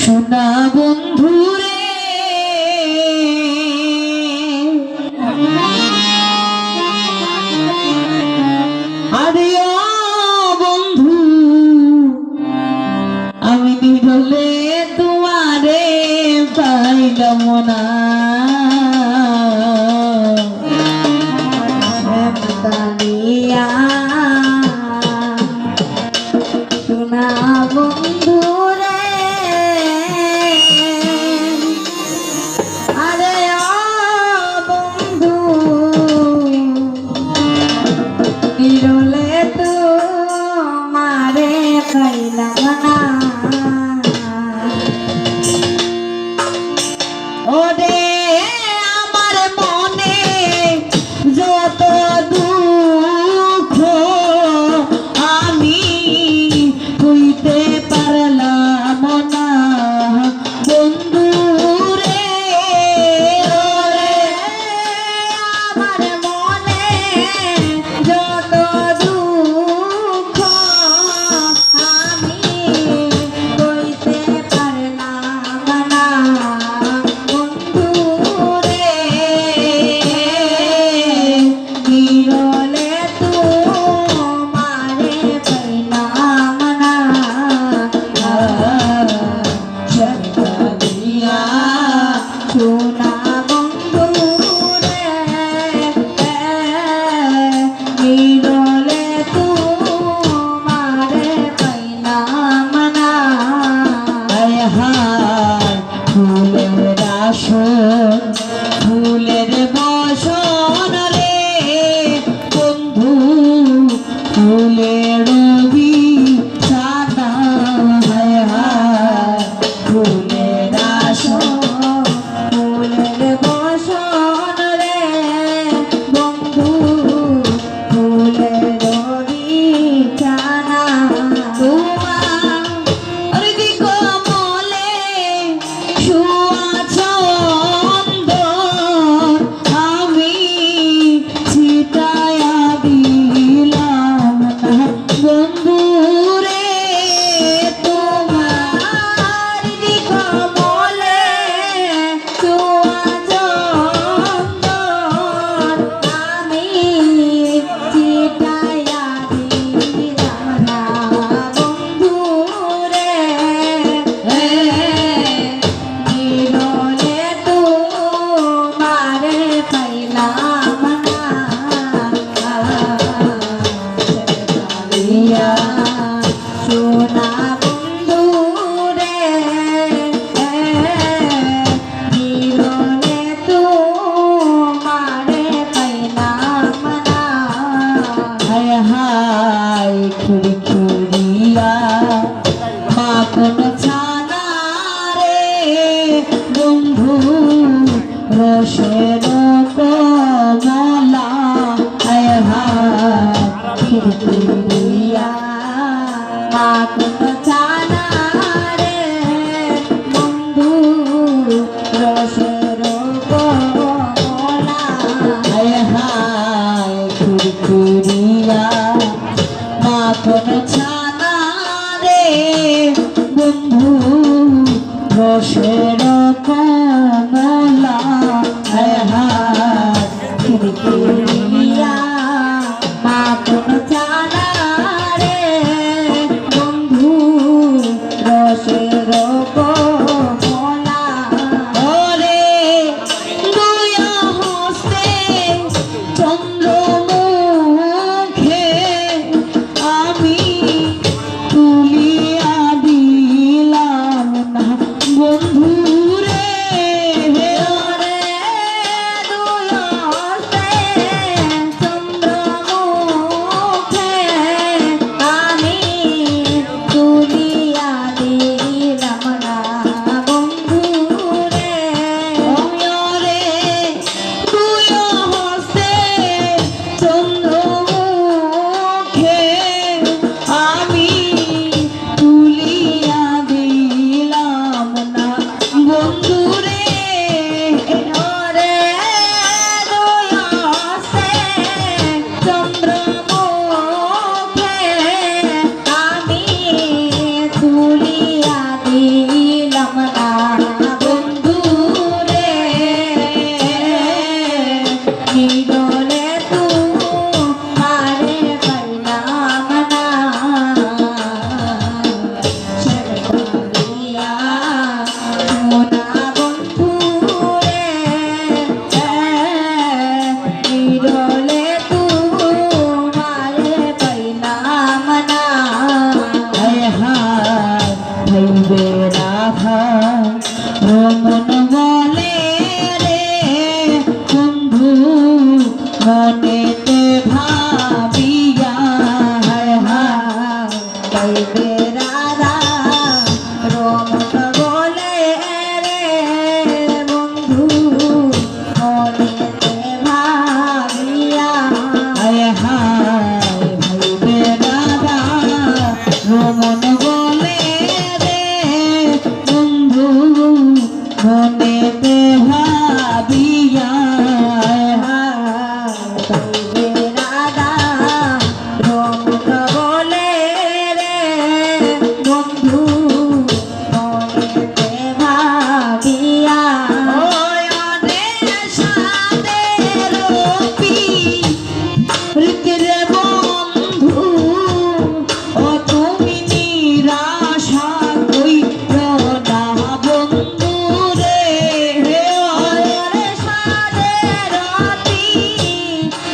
সোনা বন্ধুরে আরে ও বন্ধু আমি নিরলে তোমারে পাইলাম না শ্যামতালিয়া সোনা বন্ধু ফুলের বসন রে বন্ধু ফুলের বিছানা হায় হায় ফুলের আসন ফুলের বসন রে বন্ধু ফুলের বিছানা তোমার কমলে শুয়াছ রসের কমলা আয় হায় খিড়কিয়া মাখন ছানা রে বন্ধু রসের কমলা আয় হায় খিড়কিয়া মাখন ছানা রে বন্ধু রসের কমলা হায় হায় খিড়কিয়া মাখন ছানা রে বন্ধু রসের কমলা ওরে দুই হস্তে চন্দ্রমুখে আমি তুলিয়া দিলাম না বন্ধু ভাইবে রাধা রমন বলে রে বন্ধু মনেতে ভাবিয়া হায় হায় ভাইবে রাধা রমন বলে রে বন্ধু মনেতে ভাবিয়া হায় হায় ভাইবে রাধা রমন বলে রে বন্ধু মনেতে ভাবিয়া ভাইবে রাধা রমন বলে রে বন্ধু মনেতে ভাবিয়া রে বন্ধু ও তুমি নিরাশা কইরো না বন্ধু রে ওরে সাদের রাতি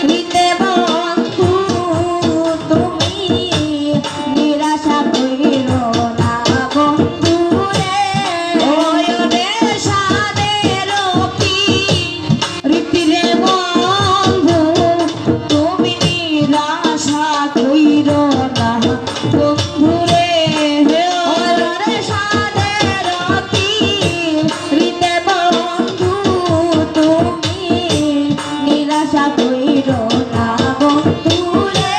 হৃদে বন্ধু তুমি নিরাশা কইরো না বন্ধু রে ওরে সাদের রীতিরে বন্ধু তুমি নিরাশা কইরো না বন্ধু রে ওরে সাদের রাতি হৃদে বন্ধু তুমি নিরাশা কইরো না বন্ধু রে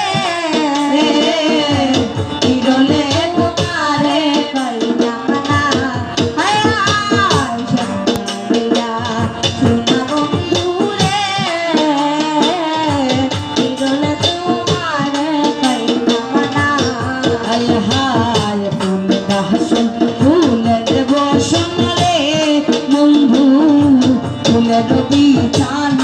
বিরলে তোমারে পাইলাম না হায় হায় সন্ধ্যা শোনা বন্ধু রে বিরলে তোমারে পাইলাম না হায় হায় ফুল বাসন ফুলের বসন রে বন্ধু ফুলের বিচান